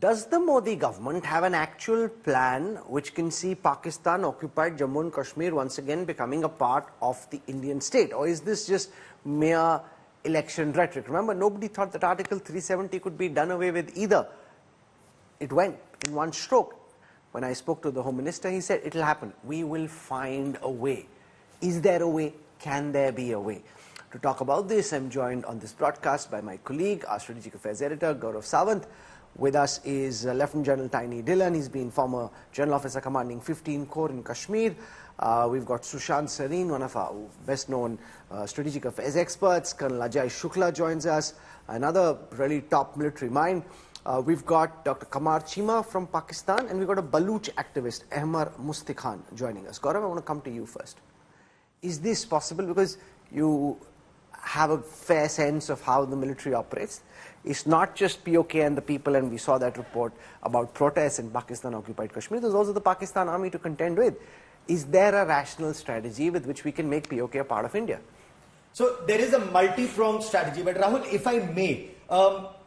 Does the Modi government have an actual plan which can see Pakistan-occupied Jammu and Kashmir once again becoming a part of the Indian state? Or is this just mere election rhetoric? Remember, nobody thought that Article 370 could be done away with either. It went in one stroke. When I spoke to the Home Minister, he said, it'll happen. We will find a way. Is there a way? Can there be a way? To talk about this, I'm joined on this broadcast by my colleague, our Strategic Affairs Editor, Gaurav Sawant. With us is Lieutenant General Tiny Dillon. He's been former General Officer commanding 15 Corps in Kashmir. We've got Sushant Sareen, one of our best-known strategic affairs experts. Colonel Ajay Shukla joins us, another really top military mind. We've got Dr. Kamar Chima from Pakistan, and we've got a Baluch activist, Ahmar Mustikhan, joining us. Gaurav, I want to come to you first. Is this possible? Because you have a fair sense of how the military operates. It's not just PoK and the people, and we saw that report about protests in Pakistan-Occupied Kashmir. There's also the Pakistan army to contend with. Is there a rational strategy with which we can make PoK a part of India? So there is a multi-pronged strategy. But Rahul, if I may,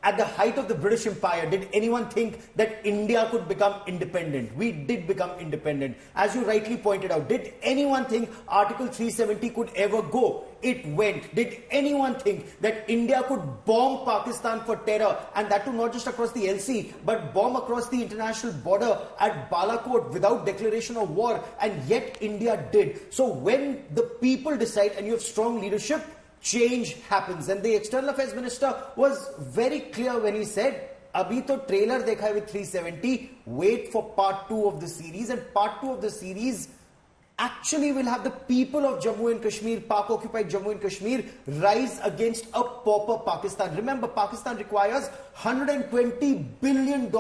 at the height of the British Empire, did anyone think that India could become independent? We did become independent. As you rightly pointed out, did anyone think Article 370 could ever go? It went. Did anyone think that India could bomb Pakistan for terror, and that too not just across the LC, but bomb across the international border at Balakot without declaration of war? And yet India did. So when the people decide and you have strong leadership, change happens. And the External Affairs Minister was very clear when he said, Abhi to trailer dekha hai with 370, wait for part 2 of the series. And part 2 of the series actually will have the people of Jammu and Kashmir, Pak-occupied Jammu and Kashmir, rise against a pauper Pakistan. Remember, Pakistan requires $120 billion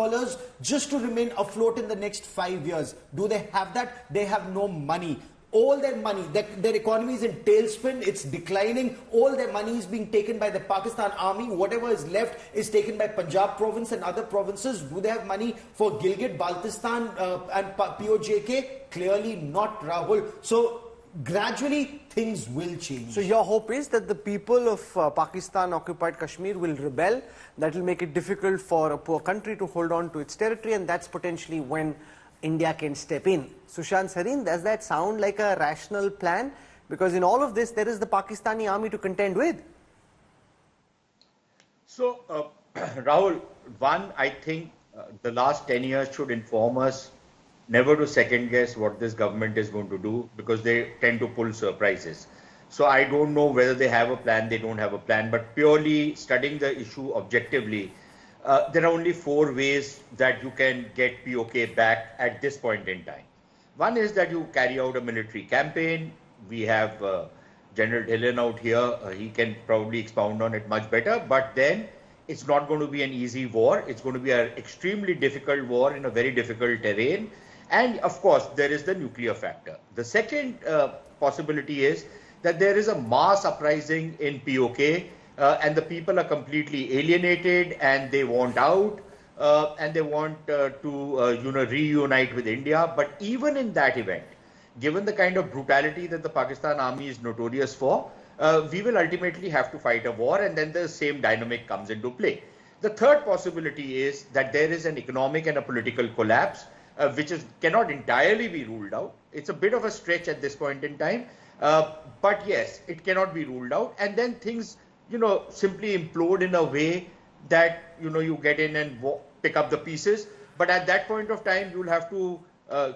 just to remain afloat in the next 5 years. Do they have that? They have no money. All their money, their economy is in tailspin, it's declining. All their money is being taken by the Pakistan army. Whatever is left is taken by Punjab province and other provinces. Do they have money for Gilgit, Baltistan and POJK? Clearly not, Rahul. So gradually things will change. So your hope is that the people of Pakistan-occupied Kashmir will rebel. That will make it difficult for a poor country to hold on to its territory, and that's potentially when India can step in. Sushant Sareen, does that sound like a rational plan? Because in all of this, there is the Pakistani army to contend with. So, Rahul, one, I think the last 10 years should inform us never to second guess what this government is going to do, because they tend to pull surprises. So I don't know whether they have a plan, they don't have a plan, but purely studying the issue objectively, there are only 4 ways that you can get PoK back at this point in time. One is that you carry out a military campaign. We have General Dillon out here. He can probably expound on it much better. But then it's not going to be an easy war. It's going to be an extremely difficult war in a very difficult terrain. And of course, there is the nuclear factor. The second possibility is that there is a mass uprising in PoK. And the people are completely alienated and they want out and they want to reunite with India. But even in that event, given the kind of brutality that the Pakistan army is notorious for, we will ultimately have to fight a war, and then the same dynamic comes into play. The third possibility is that there is an economic and a political collapse, which cannot entirely be ruled out. It's a bit of a stretch at this point in time, but yes, it cannot be ruled out. And then things simply implode in a way that, you get in and pick up the pieces. But at that point of time, you'll have to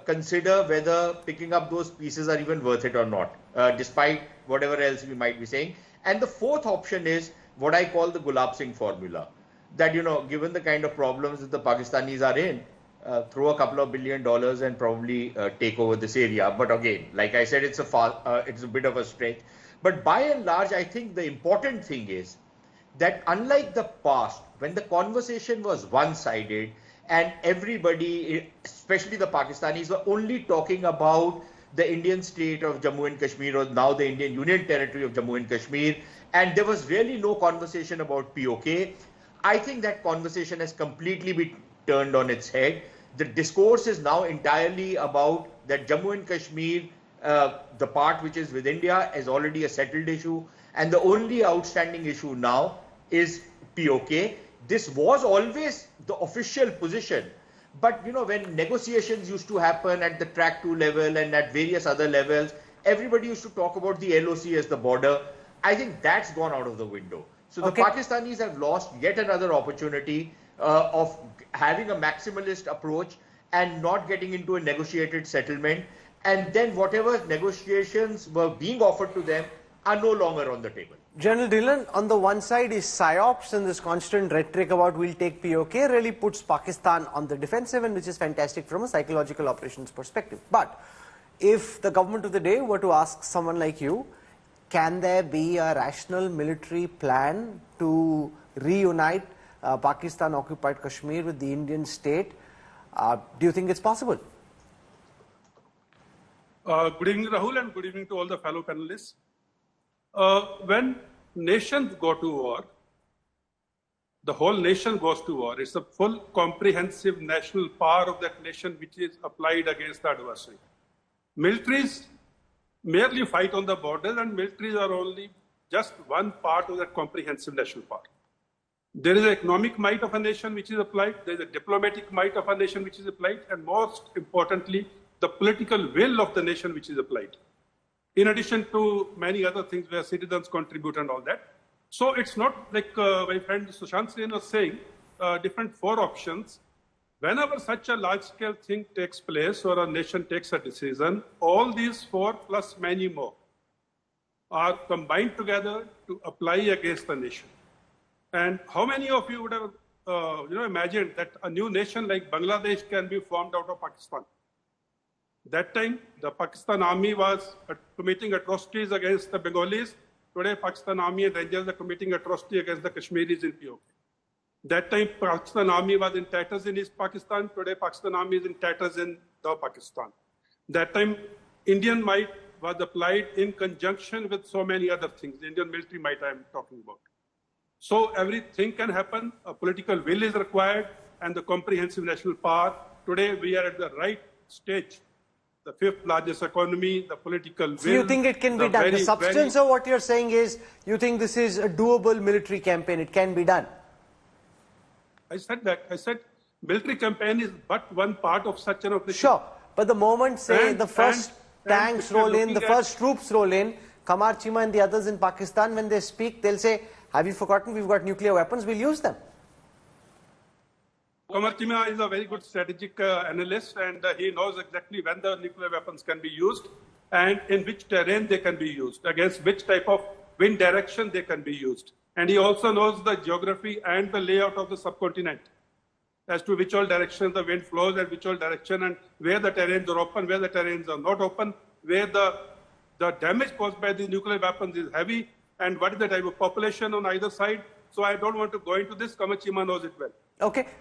consider whether picking up those pieces are even worth it or not, despite whatever else we might be saying. And the fourth option is what I call the Gulab Singh formula, that, given the kind of problems that the Pakistanis are in, throw a couple of $1 billion and probably take over this area. But again, like I said, it's a bit of a stretch. But by and large, I think the important thing is that unlike the past, when the conversation was one-sided and everybody, especially the Pakistanis, were only talking about the Indian state of Jammu and Kashmir, or now the Indian Union territory of Jammu and Kashmir, and there was really no conversation about PoK, I think that conversation has completely been turned on its head. The discourse is now entirely about that Jammu and Kashmir, the part which is with India, is already a settled issue, and the only outstanding issue now is PoK. this was always the official position. But, you know, when negotiations used to happen at the track 2 level and at various other levels, everybody used to talk about the LOC as the border. I think that's gone out of the window. So the Pakistanis have lost yet another opportunity of having a maximalist approach and not getting into a negotiated settlement. And then whatever negotiations were being offered to them are no longer on the table. General Dillon, on the one side is PSYOPs, and this constant rhetoric about we'll take PoK really puts Pakistan on the defensive, and which is fantastic from a psychological operations perspective. But if the government of the day were to ask someone like you, can there be a rational military plan to reunite Pakistan-occupied Kashmir with the Indian state? Do you think it's possible? Good evening, Rahul, and good evening to all the fellow panelists. When nations go to war, the whole nation goes to war. It's a full comprehensive national power of that nation which is applied against the adversary. Militaries merely fight on the borders, and militaries are only just one part of that comprehensive national power. There is an economic might of a nation which is applied, there is a diplomatic might of a nation which is applied, and most importantly, the political will of the nation which is applied. In addition to many other things where citizens contribute and all that. So it's not like my friend Sushant Sen was saying, different 4 options. Whenever such a large-scale thing takes place or a nation takes a decision, all these 4 plus many more are combined together to apply against the nation. And how many of you would have imagined that a new nation like Bangladesh can be formed out of Pakistan? That time, the Pakistan army was committing atrocities against the Bengalis. Today, Pakistan army and Rangers are committing atrocity against the Kashmiris in PoK. That time, Pakistan army was in tatters in East Pakistan. Today, Pakistan army is in tatters in the Pakistan. That time, Indian might was applied in conjunction with so many other things. The Indian military might I am talking about. So everything can happen. A political will is required and the comprehensive national power. Today, we are at the right stage. The 5th largest economy, the political will. So you think it can be done? The substance of what you're saying is, you think this is a doable military campaign, it can be done? I said that. I said military campaign is but one part of such an operation. Sure, but the moment, say, the first tanks roll in, the first troops roll in, Qamar Chima and the others in Pakistan, when they speak, they'll say, have you forgotten we've got nuclear weapons, we'll use them. Qamar Chima is a very good strategic analyst, and he knows exactly when the nuclear weapons can be used and in which terrain they can be used, against which type of wind direction they can be used. And he also knows the geography and the layout of the subcontinent as to which all direction the wind flows and which all direction, and where the terrains are open, where the terrains are not open, where the damage caused by the nuclear weapons is heavy, and what is the type of population on either side. So I don't want to go into this. Qamar Chima knows it well. Okay.